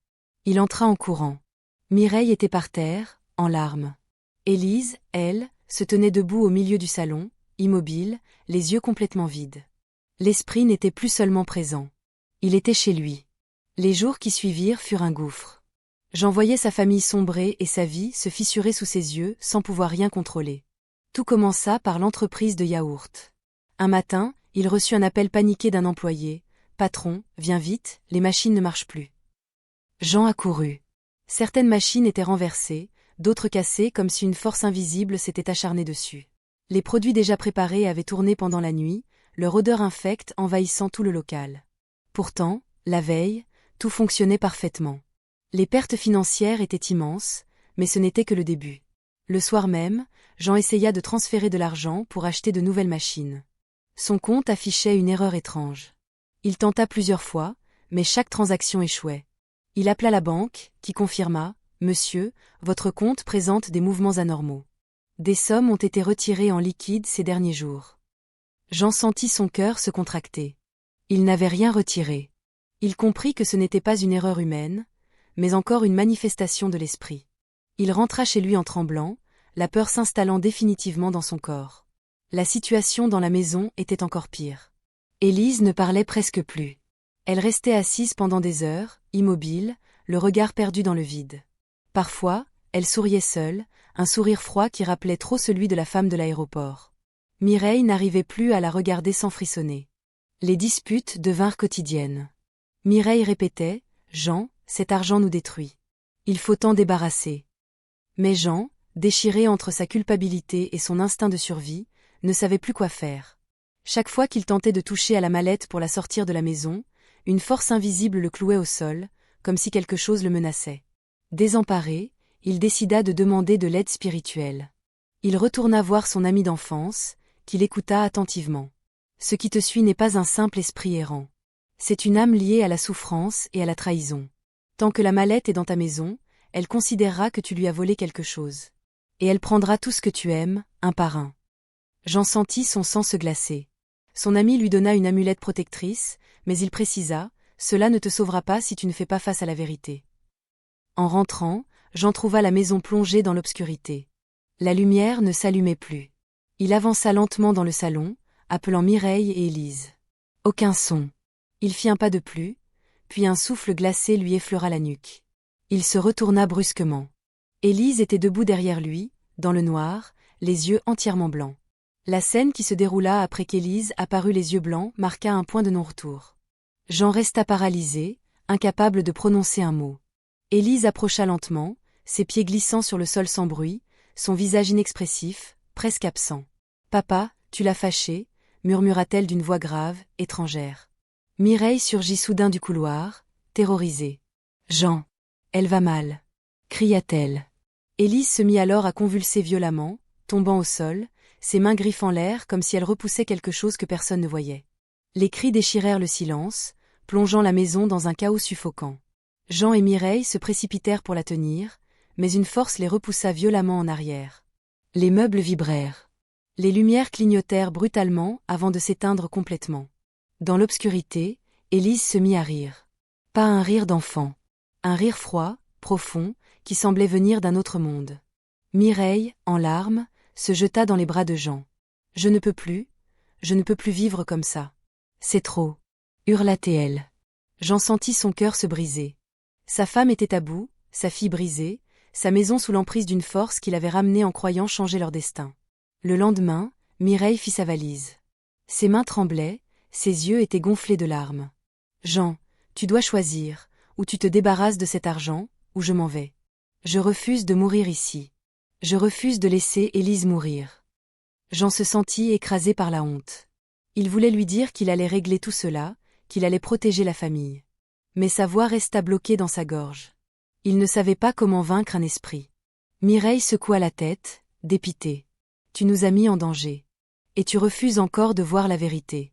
[SPEAKER 1] Il entra en courant. Mireille était par terre, en larmes. Élise, elle, se tenait debout au milieu du salon, immobile, les yeux complètement vides. L'esprit n'était plus seulement présent. Il était chez lui. Les jours qui suivirent furent un gouffre. Jean voyait sa famille sombrer et sa vie se fissurer sous ses yeux sans pouvoir rien contrôler. Tout commença par l'entreprise de yaourt. Un matin, il reçut un appel paniqué d'un employé. « Patron, viens vite, les machines ne marchent plus. » Jean accourut. Certaines machines étaient renversées, d'autres cassées comme si une force invisible s'était acharnée dessus. Les produits déjà préparés avaient tourné pendant la nuit, leur odeur infecte envahissant tout le local. Pourtant, la veille, tout fonctionnait parfaitement. Les pertes financières étaient immenses, mais ce n'était que le début. Le soir même, Jean essaya de transférer de l'argent pour acheter de nouvelles machines. Son compte affichait une erreur étrange. Il tenta plusieurs fois, mais chaque transaction échouait. Il appela la banque, qui confirma, « Monsieur, votre compte présente des mouvements anormaux. Des sommes ont été retirées en liquide ces derniers jours. » Jean sentit son cœur se contracter. Il n'avait rien retiré. Il comprit que ce n'était pas une erreur humaine, mais encore une manifestation de l'esprit. Il rentra chez lui en tremblant, la peur s'installant définitivement dans son corps. La situation dans la maison était encore pire. Élise ne parlait presque plus. Elle restait assise pendant des heures, immobile, le regard perdu dans le vide. Parfois, elle souriait seule, un sourire froid qui rappelait trop celui de la femme de l'aéroport. Mireille n'arrivait plus à la regarder sans frissonner. Les disputes devinrent quotidiennes. Mireille répétait « Jean, cet argent nous détruit. Il faut t'en débarrasser. » Mais Jean, déchiré entre sa culpabilité et son instinct de survie, ne savait plus quoi faire. Chaque fois qu'il tentait de toucher à la mallette pour la sortir de la maison, une force invisible le clouait au sol, comme si quelque chose le menaçait. Désemparé, il décida de demander de l'aide spirituelle. Il retourna voir son ami d'enfance, qui l'écouta attentivement. « Ce qui te suit n'est pas un simple esprit errant. C'est une âme liée à la souffrance et à la trahison. Tant que la mallette est dans ta maison, elle considérera que tu lui as volé quelque chose. Et elle prendra tout ce que tu aimes, un par un. » Jean sentit son sang se glacer. Son ami lui donna une amulette protectrice, mais il précisa « Cela ne te sauvera pas si tu ne fais pas face à la vérité. » En rentrant, Jean trouva la maison plongée dans l'obscurité. La lumière ne s'allumait plus. Il avança lentement dans le salon, appelant Mireille et Élise. Aucun son. Il fit un pas de plus, puis un souffle glacé lui effleura la nuque. Il se retourna brusquement. Élise était debout derrière lui, dans le noir, les yeux entièrement blancs. La scène qui se déroula après qu'Élise apparut les yeux blancs marqua un point de non-retour. Jean resta paralysé, incapable de prononcer un mot. Élise approcha lentement, ses pieds glissant sur le sol sans bruit, son visage inexpressif, presque absent. « Papa, tu l'as fâché » murmura-t-elle d'une voix grave, étrangère. Mireille surgit soudain du couloir, terrorisée. « Jean, elle va mal » cria-t-elle. Élise se mit alors à convulser violemment, tombant au sol, ses mains griffant l'air comme si elle repoussait quelque chose que personne ne voyait. Les cris déchirèrent le silence, plongeant la maison dans un chaos suffocant. Jean et Mireille se précipitèrent pour la tenir, mais une force les repoussa violemment en arrière. Les meubles vibrèrent. Les lumières clignotèrent brutalement avant de s'éteindre complètement. Dans l'obscurité, Élise se mit à rire. Pas un rire d'enfant. Un rire froid, profond, qui semblait venir d'un autre monde. Mireille, en larmes, se jeta dans les bras de Jean. « Je ne peux plus vivre comme ça. C'est trop » hurla-t-elle. Jean sentit son cœur se briser. Sa femme était à bout, sa fille brisée, sa maison sous l'emprise d'une force qui l'avait ramenée en croyant changer leur destin. Le lendemain, Mireille fit sa valise. Ses mains tremblaient, ses yeux étaient gonflés de larmes. « Jean, tu dois choisir, ou tu te débarrasses de cet argent, ou je m'en vais. Je refuse de mourir ici. Je refuse de laisser Élise mourir. » Jean se sentit écrasé par la honte. Il voulait lui dire qu'il allait régler tout cela, qu'il allait protéger la famille. Mais sa voix resta bloquée dans sa gorge. Il ne savait pas comment vaincre un esprit. Mireille secoua la tête, dépitée. « Tu nous as mis en danger. Et tu refuses encore de voir la vérité. »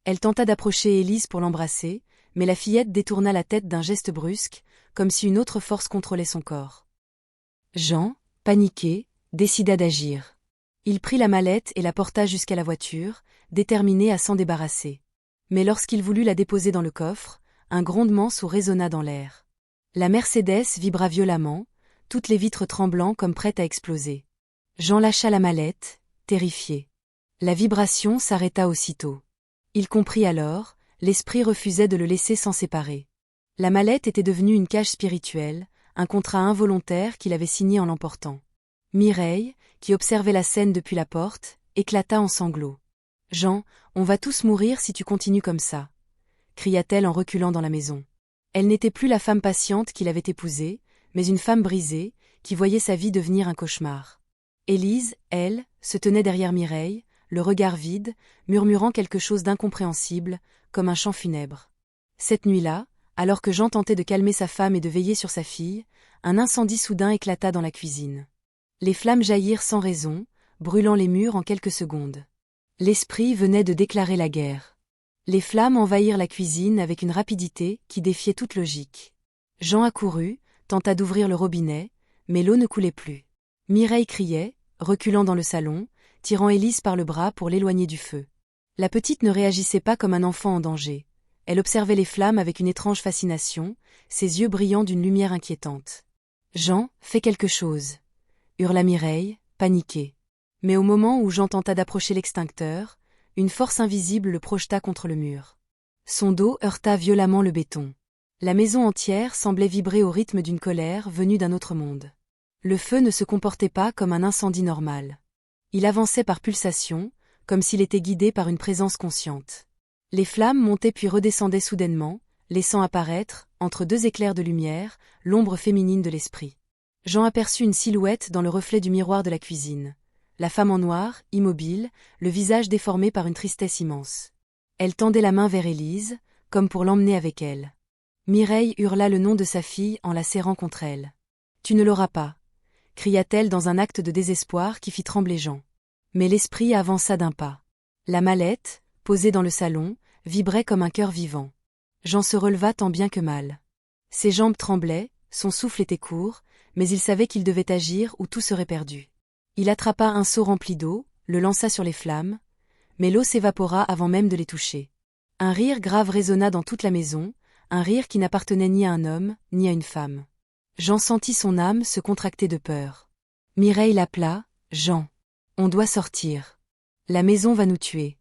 [SPEAKER 1] Elle tenta d'approcher Élise pour l'embrasser, mais la fillette détourna la tête d'un geste brusque, comme si une autre force contrôlait son corps. Jean, paniqué, décida d'agir. Il prit la mallette et la porta jusqu'à la voiture, déterminé à s'en débarrasser. Mais lorsqu'il voulut la déposer dans le coffre, un grondement sourd résonna dans l'air. La Mercedes vibra violemment, toutes les vitres tremblant comme prêtes à exploser. Jean lâcha la mallette, terrifié. La vibration s'arrêta aussitôt. Il comprit alors, l'esprit refusait de le laisser s'en séparer. La mallette était devenue une cage spirituelle, un contrat involontaire qu'il avait signé en l'emportant. Mireille, qui observait la scène depuis la porte, éclata en sanglots. « Jean, on va tous mourir si tu continues comme ça » cria-t-elle en reculant dans la maison. Elle n'était plus la femme patiente qu'il avait épousée, mais une femme brisée, qui voyait sa vie devenir un cauchemar. Élise, elle, se tenait derrière Mireille, le regard vide, murmurant quelque chose d'incompréhensible, comme un chant funèbre. Cette nuit-là, alors que Jean tentait de calmer sa femme et de veiller sur sa fille, un incendie soudain éclata dans la cuisine. Les flammes jaillirent sans raison, brûlant les murs en quelques secondes. L'esprit venait de déclarer la guerre. Les flammes envahirent la cuisine avec une rapidité qui défiait toute logique. Jean accourut, tenta d'ouvrir le robinet, mais l'eau ne coulait plus. Mireille criait, reculant dans le salon, tirant Élise par le bras pour l'éloigner du feu. La petite ne réagissait pas comme un enfant en danger. elle observait les flammes avec une étrange fascination, ses yeux brillant d'une lumière inquiétante. « Jean, fais quelque chose !» hurla Mireille, paniquée. Mais au moment où Jean tenta d'approcher l'extincteur, une force invisible le projeta contre le mur. Son dos heurta violemment le béton. La maison entière semblait vibrer au rythme d'une colère venue d'un autre monde. Le feu ne se comportait pas comme un incendie normal. Il avançait par pulsations, comme s'il était guidé par une présence consciente. Les flammes montaient puis redescendaient soudainement, laissant apparaître, entre deux éclairs de lumière, l'ombre féminine de l'esprit. Jean aperçut une silhouette dans le reflet du miroir de la cuisine. La femme en noir, immobile, le visage déformé par une tristesse immense. Elle tendait la main vers Élise, comme pour l'emmener avec elle. Mireille hurla le nom de sa fille en la serrant contre elle. « Tu ne l'auras pas !» cria-t-elle dans un acte de désespoir qui fit trembler Jean. Mais l'esprit avança d'un pas. La mallette, posée dans le salon, vibrait comme un cœur vivant. Jean se releva tant bien que mal. Ses jambes tremblaient, son souffle était court, mais il savait qu'il devait agir ou tout serait perdu. Il attrapa un seau rempli d'eau, le lança sur les flammes, mais l'eau s'évapora avant même de les toucher. Un rire grave résonna dans toute la maison, un rire qui n'appartenait ni à un homme, ni à une femme. Jean sentit son âme se contracter de peur. Mireille l'appela, « Jean, on doit sortir. La maison va nous tuer. »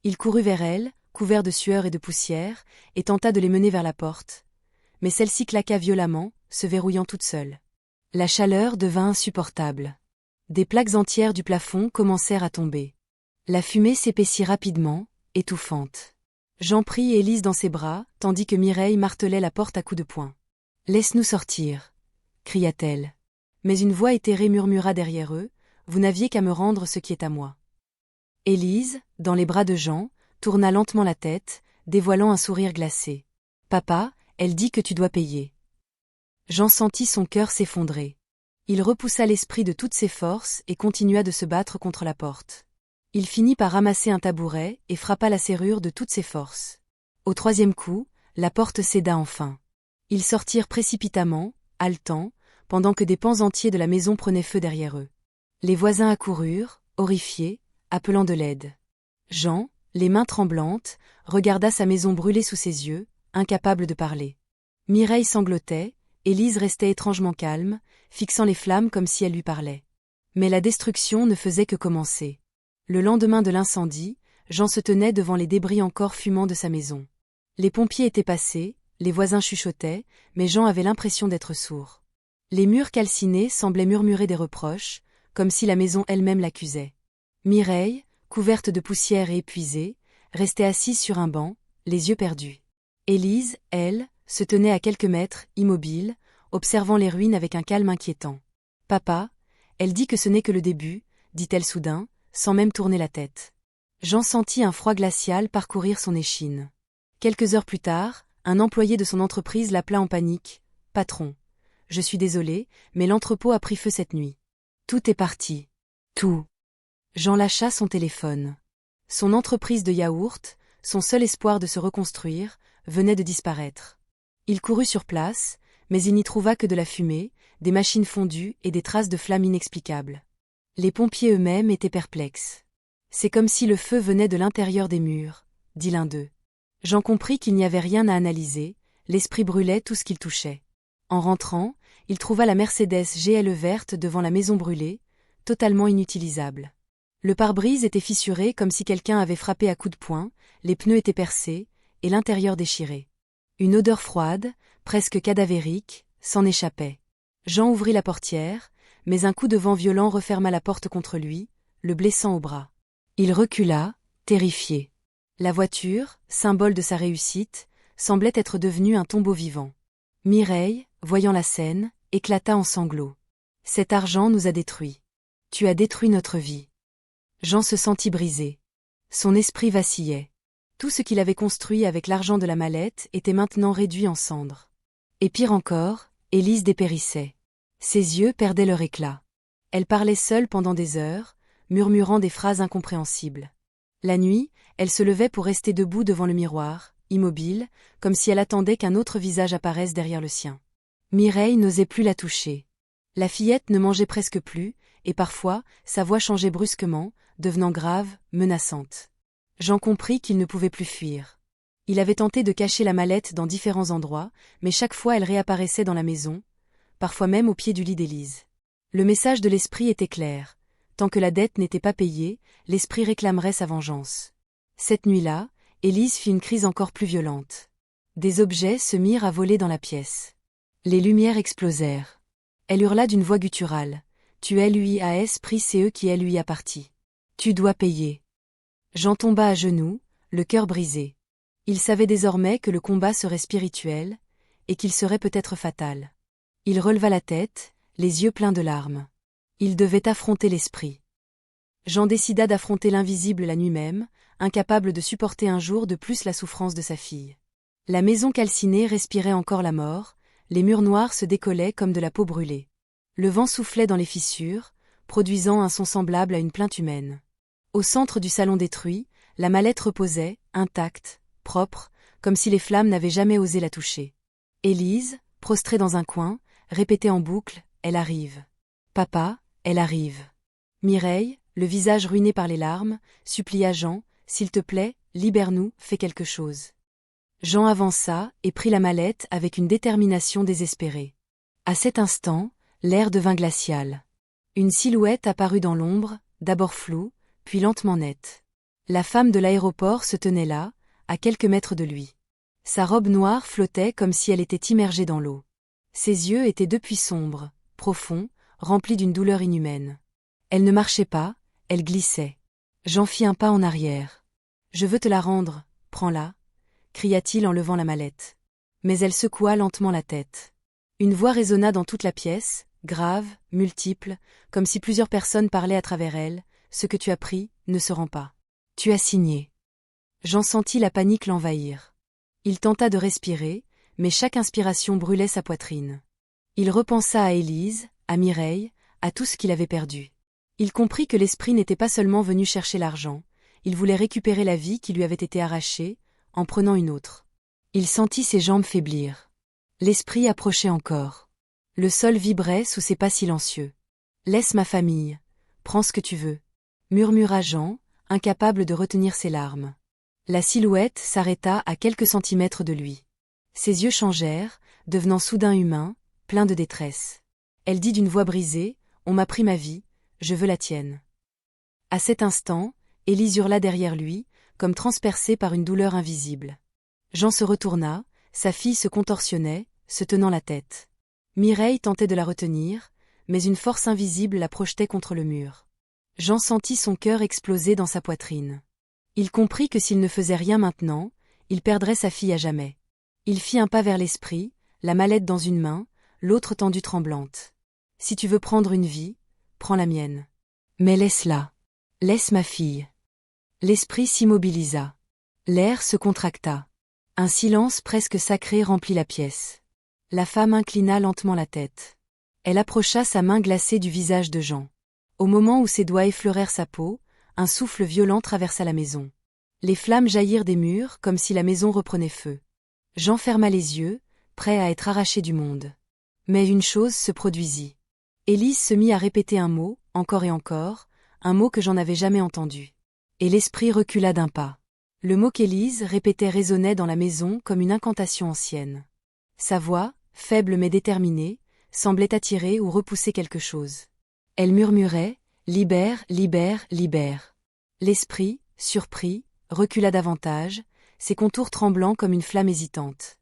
[SPEAKER 1] Il courut vers elle, couvert de sueur et de poussière, et tenta de les mener vers la porte. Mais celle-ci claqua violemment, se verrouillant toute seule. La chaleur devint insupportable. Des plaques entières du plafond commencèrent à tomber. La fumée s'épaissit rapidement, étouffante. Jean prit Élise dans ses bras, tandis que Mireille martelait la porte à coups de poing. « Laisse-nous sortir !» cria-t-elle. Mais une voix éthérée murmura derrière eux, « Vous n'aviez qu'à me rendre ce qui est à moi. » Élise, dans les bras de Jean, tourna lentement la tête, dévoilant un sourire glacé. « Papa, elle dit que tu dois payer. » Jean sentit son cœur s'effondrer. Il repoussa l'esprit de toutes ses forces et continua de se battre contre la porte. Il finit par ramasser un tabouret et frappa la serrure de toutes ses forces. Au troisième coup, la porte céda enfin. Ils sortirent précipitamment, haletants, pendant que des pans entiers de la maison prenaient feu derrière eux. Les voisins accoururent, horrifiés, appelant de l'aide. Jean, les mains tremblantes, regarda sa maison brûler sous ses yeux, incapable de parler. Mireille sanglotait, Élise restait étrangement calme, fixant les flammes comme si elle lui parlait. Mais la destruction ne faisait que commencer. Le lendemain de l'incendie, Jean se tenait devant les débris encore fumants de sa maison. Les pompiers étaient passés, les voisins chuchotaient, mais Jean avait l'impression d'être sourd. Les murs calcinés semblaient murmurer des reproches, comme si la maison elle-même l'accusait. Mireille, couverte de poussière et épuisée, restait assise sur un banc, les yeux perdus. Élise, elle, se tenait à quelques mètres, immobile, observant les ruines avec un calme inquiétant. « Papa, elle dit que ce n'est que le début, » dit-elle soudain, sans même tourner la tête. Jean sentit un froid glacial parcourir son échine. Quelques heures plus tard, un employé de son entreprise l'appela en panique. « Patron, je suis désolé, mais l'entrepôt a pris feu cette nuit. Tout est parti. Tout. » Jean lâcha son téléphone. Son entreprise de yaourt, son seul espoir de se reconstruire, venait de disparaître. Il courut sur place, mais il n'y trouva que de la fumée, des machines fondues et des traces de flammes inexplicables. Les pompiers eux-mêmes étaient perplexes. « C'est comme si le feu venait de l'intérieur des murs », dit l'un d'eux. Jean comprit qu'il n'y avait rien à analyser, l'esprit brûlait tout ce qu'il touchait. En rentrant, il trouva la Mercedes GLE verte devant la maison brûlée, totalement inutilisable. Le pare-brise était fissuré comme si quelqu'un avait frappé à coups de poing, les pneus étaient percés, et l'intérieur déchiré. Une odeur froide, presque cadavérique, s'en échappait. Jean ouvrit la portière, mais un coup de vent violent referma la porte contre lui, le blessant au bras. Il recula, terrifié. La voiture, symbole de sa réussite, semblait être devenue un tombeau vivant. Mireille, voyant la scène, éclata en sanglots. « Cet argent nous a détruits. Tu as détruit notre vie. » Jean se sentit brisé. Son esprit vacillait. Tout ce qu'il avait construit avec l'argent de la mallette était maintenant réduit en cendres. Et pire encore, Élise dépérissait. Ses yeux perdaient leur éclat. Elle parlait seule pendant des heures, murmurant des phrases incompréhensibles. La nuit, elle se levait pour rester debout devant le miroir, immobile, comme si elle attendait qu'un autre visage apparaisse derrière le sien. Mireille n'osait plus la toucher. La fillette ne mangeait presque plus, et parfois, sa voix changeait brusquement, devenant grave, menaçante. Jean comprit qu'il ne pouvait plus fuir. Il avait tenté de cacher la mallette dans différents endroits, mais chaque fois elle réapparaissait dans la maison, parfois même au pied du lit d'Élise. Le message de l'esprit était clair. Tant que la dette n'était pas payée, l'esprit réclamerait sa vengeance. Cette nuit-là, Élise fit une crise encore plus violente. Des objets se mirent à voler dans la pièce. Les lumières explosèrent. Elle hurla d'une voix gutturale. « Tu es lui à esprit, c'est eux qui est lui a parti. Tu dois payer. » Jean tomba à genoux, le cœur brisé. Il savait désormais que le combat serait spirituel, et qu'il serait peut-être fatal. Il releva la tête, les yeux pleins de larmes. Il devait affronter l'esprit. Jean décida d'affronter l'invisible la nuit même, incapable de supporter un jour de plus la souffrance de sa fille. La maison calcinée respirait encore la mort, les murs noirs se décollaient comme de la peau brûlée. Le vent soufflait dans les fissures, produisant un son semblable à une plainte humaine. Au centre du salon détruit, la mallette reposait, intacte, propre, comme si les flammes n'avaient jamais osé la toucher. Élise, prostrée dans un coin, répétait en boucle « Elle arrive. Papa, elle arrive. » Mireille, le visage ruiné par les larmes, supplia Jean « S'il te plaît, libère-nous, fais quelque chose. » Jean avança et prit la mallette avec une détermination désespérée. À cet instant, l'air devint glacial. Une silhouette apparut dans l'ombre, d'abord floue, puis lentement nette. La femme de l'aéroport se tenait là, à quelques mètres de lui. Sa robe noire flottait comme si elle était immergée dans l'eau. Ses yeux étaient depuis sombres, profonds, remplis d'une douleur inhumaine. Elle ne marchait pas, elle glissait. Jean fit un pas en arrière. « Je veux te la rendre, prends-la » cria-t-il en levant la mallette. Mais elle secoua lentement la tête. Une voix résonna dans toute la pièce, grave, multiple, comme si plusieurs personnes parlaient à travers elle. « Ce que tu as pris ne se rend pas. Tu as signé. » Jean sentit la panique l'envahir. Il tenta de respirer, mais chaque inspiration brûlait sa poitrine. Il repensa à Élise, à Mireille, à tout ce qu'il avait perdu. Il comprit que l'esprit n'était pas seulement venu chercher l'argent, il voulait récupérer la vie qui lui avait été arrachée, en prenant une autre. Il sentit ses jambes faiblir. L'esprit approchait encore. Le sol vibrait sous ses pas silencieux. « Laisse ma famille. Prends ce que tu veux. » murmura Jean, incapable de retenir ses larmes. La silhouette s'arrêta à quelques centimètres de lui. Ses yeux changèrent, devenant soudain humains, pleins de détresse. Elle dit d'une voix brisée, « On m'a pris ma vie, je veux la tienne. » À cet instant, Élise hurla derrière lui, comme transpercée par une douleur invisible. Jean se retourna, sa fille se contorsionnait, se tenant la tête. Mireille tentait de la retenir, mais une force invisible la projetait contre le mur. Jean sentit son cœur exploser dans sa poitrine. Il comprit que s'il ne faisait rien maintenant, il perdrait sa fille à jamais. Il fit un pas vers l'esprit, la mallette dans une main, l'autre tendue tremblante. « Si tu veux prendre une vie, prends la mienne. Mais laisse-la. Laisse ma fille. » L'esprit s'immobilisa. L'air se contracta. Un silence presque sacré remplit la pièce. La femme inclina lentement la tête. Elle approcha sa main glacée du visage de Jean. Au moment où ses doigts effleurèrent sa peau, un souffle violent traversa la maison. Les flammes jaillirent des murs comme si la maison reprenait feu. Jean ferma les yeux, prêt à être arraché du monde. Mais une chose se produisit. Élise se mit à répéter un mot, encore et encore, un mot que Jean n'avait jamais entendu. Et l'esprit recula d'un pas. Le mot qu'Élise répétait résonnait dans la maison comme une incantation ancienne. Sa voix, faible mais déterminée, semblait attirer ou repousser quelque chose. Elle murmurait « Libère, libère, libère ». L'esprit, surpris, recula davantage, ses contours tremblants comme une flamme hésitante.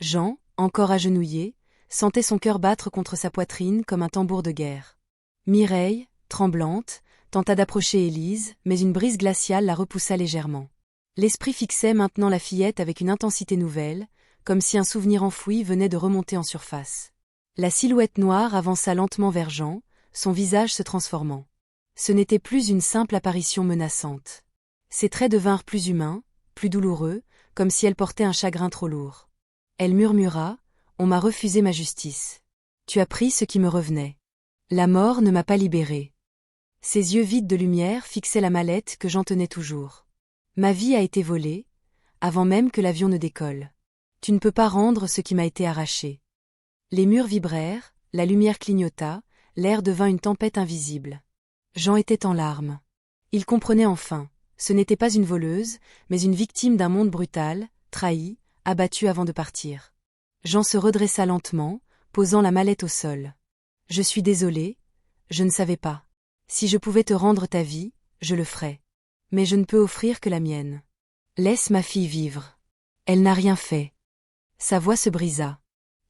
[SPEAKER 1] Jean, encore agenouillé, sentait son cœur battre contre sa poitrine comme un tambour de guerre. Mireille, tremblante, tenta d'approcher Élise, mais une brise glaciale la repoussa légèrement. L'esprit fixait maintenant la fillette avec une intensité nouvelle, comme si un souvenir enfoui venait de remonter en surface. La silhouette noire avança lentement vers Jean, son visage se transformant. Ce n'était plus une simple apparition menaçante. Ses traits devinrent plus humains, plus douloureux, comme si elle portait un chagrin trop lourd. Elle murmura « On m'a refusé ma justice. Tu as pris ce qui me revenait. La mort ne m'a pas libérée. » Ses yeux vides de lumière fixaient la mallette que Jean tenait toujours. « Ma vie a été volée, avant même que l'avion ne décolle. Tu ne peux pas rendre ce qui m'a été arraché. » Les murs vibrèrent, la lumière clignota, l'air devint une tempête invisible. Jean était en larmes. Il comprenait enfin, ce n'était pas une voleuse, mais une victime d'un monde brutal, trahi, abattu avant de partir. Jean se redressa lentement, posant la mallette au sol. « Je suis désolé, je ne savais pas. Si je pouvais te rendre ta vie, je le ferais. Mais je ne peux offrir que la mienne. Laisse ma fille vivre. » Elle n'a rien fait. Sa voix se brisa.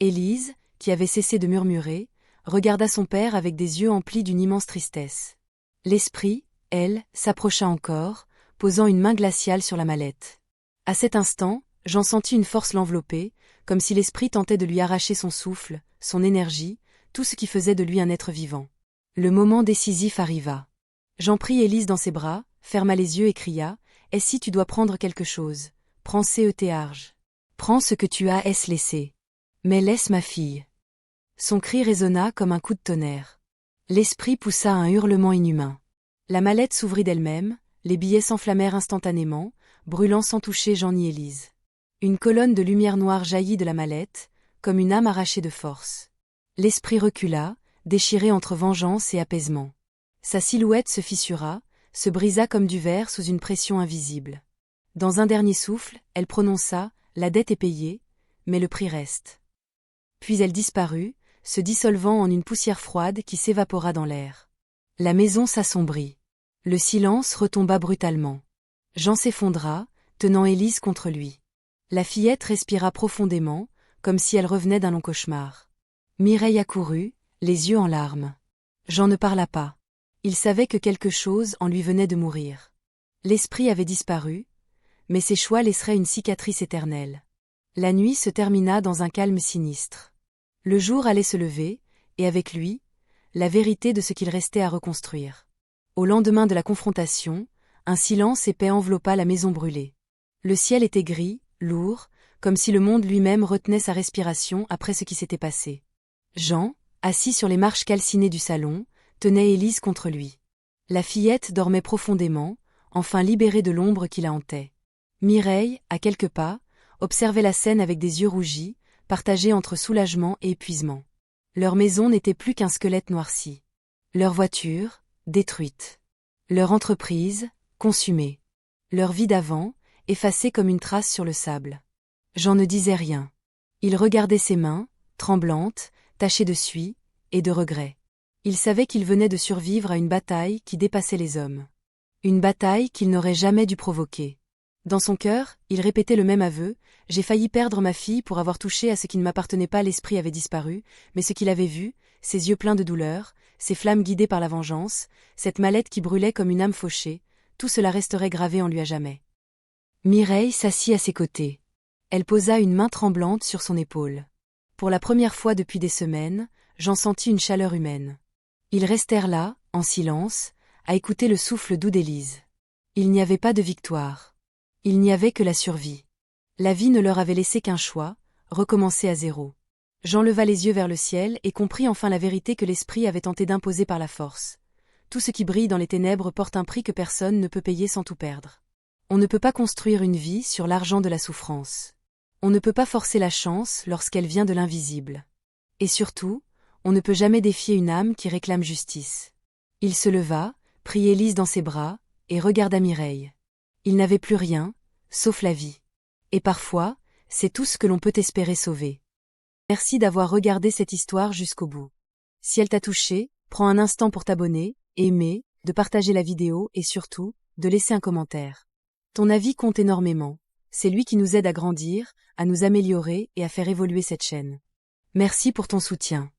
[SPEAKER 1] Élise, qui avait cessé de murmurer, regarda son père avec des yeux emplis d'une immense tristesse. L'esprit, elle, s'approcha encore, posant une main glaciale sur la mallette. À cet instant, Jean sentit une force l'envelopper, comme si l'esprit tentait de lui arracher son souffle, son énergie, tout ce qui faisait de lui un être vivant. Le moment décisif arriva. Jean prit Élise dans ses bras, ferma les yeux et cria « Et si tu dois prendre quelque chose, prends Arge. Prends ce que tu as laissé. Mais laisse ma fille. » Son cri résonna comme un coup de tonnerre. L'esprit poussa un hurlement inhumain. La mallette s'ouvrit d'elle-même, les billets s'enflammèrent instantanément, brûlant sans toucher Jean ni Élise. Une colonne de lumière noire jaillit de la mallette, comme une âme arrachée de force. L'esprit recula, déchiré entre vengeance et apaisement. Sa silhouette se fissura, se brisa comme du verre sous une pression invisible. Dans un dernier souffle, elle prononça « La dette est payée, mais le prix reste ». Puis elle disparut, se dissolvant en une poussière froide qui s'évapora dans l'air. La maison s'assombrit. Le silence retomba brutalement. Jean s'effondra, tenant Élise contre lui. La fillette respira profondément, comme si elle revenait d'un long cauchemar. Mireille accourut, les yeux en larmes. Jean ne parla pas. Il savait que quelque chose en lui venait de mourir. L'esprit avait disparu, mais ses choix laisseraient une cicatrice éternelle. La nuit se termina dans un calme sinistre. Le jour allait se lever, et avec lui, la vérité de ce qu'il restait à reconstruire. Au lendemain de la confrontation, un silence épais enveloppa la maison brûlée. Le ciel était gris, lourd, comme si le monde lui-même retenait sa respiration après ce qui s'était passé. Jean, assis sur les marches calcinées du salon, tenait Élise contre lui. La fillette dormait profondément, enfin libérée de l'ombre qui la hantait. Mireille, à quelques pas, observait la scène avec des yeux rougis, partagés entre soulagement et épuisement. Leur maison n'était plus qu'un squelette noirci. Leur voiture, détruite. Leur entreprise, consumée. Leur vie d'avant, effacée comme une trace sur le sable. Jean ne disait rien. Il regardait ses mains, tremblantes, tachées de suie, et de regret. Il savait qu'il venait de survivre à une bataille qui dépassait les hommes. Une bataille qu'il n'aurait jamais dû provoquer. Dans son cœur, il répétait le même aveu, « J'ai failli perdre ma fille pour avoir touché à ce qui ne m'appartenait pas ». L'esprit avait disparu, mais ce qu'il avait vu, ses yeux pleins de douleur, ses flammes guidées par la vengeance, cette mallette qui brûlait comme une âme fauchée, tout cela resterait gravé en lui à jamais. Mireille s'assit à ses côtés. Elle posa une main tremblante sur son épaule. Pour la première fois depuis des semaines, Jean sentit une chaleur humaine. Ils restèrent là, en silence, à écouter le souffle doux d'Élise. Il n'y avait pas de victoire. Il n'y avait que la survie. La vie ne leur avait laissé qu'un choix, recommencer à zéro. Jean leva les yeux vers le ciel et comprit enfin la vérité que l'esprit avait tenté d'imposer par la force. Tout ce qui brille dans les ténèbres porte un prix que personne ne peut payer sans tout perdre. On ne peut pas construire une vie sur l'argent de la souffrance. On ne peut pas forcer la chance lorsqu'elle vient de l'invisible. Et surtout, on ne peut jamais défier une âme qui réclame justice. Il se leva, prit Élise dans ses bras, et regarda Mireille. Il n'avait plus rien, sauf la vie. Et parfois, c'est tout ce que l'on peut espérer sauver. Merci d'avoir regardé cette histoire jusqu'au bout. Si elle t'a touché, prends un instant pour t'abonner, aimer, de partager la vidéo et surtout, de laisser un commentaire. Ton avis compte énormément. C'est lui qui nous aide à grandir, à nous améliorer et à faire évoluer cette chaîne. Merci pour ton soutien.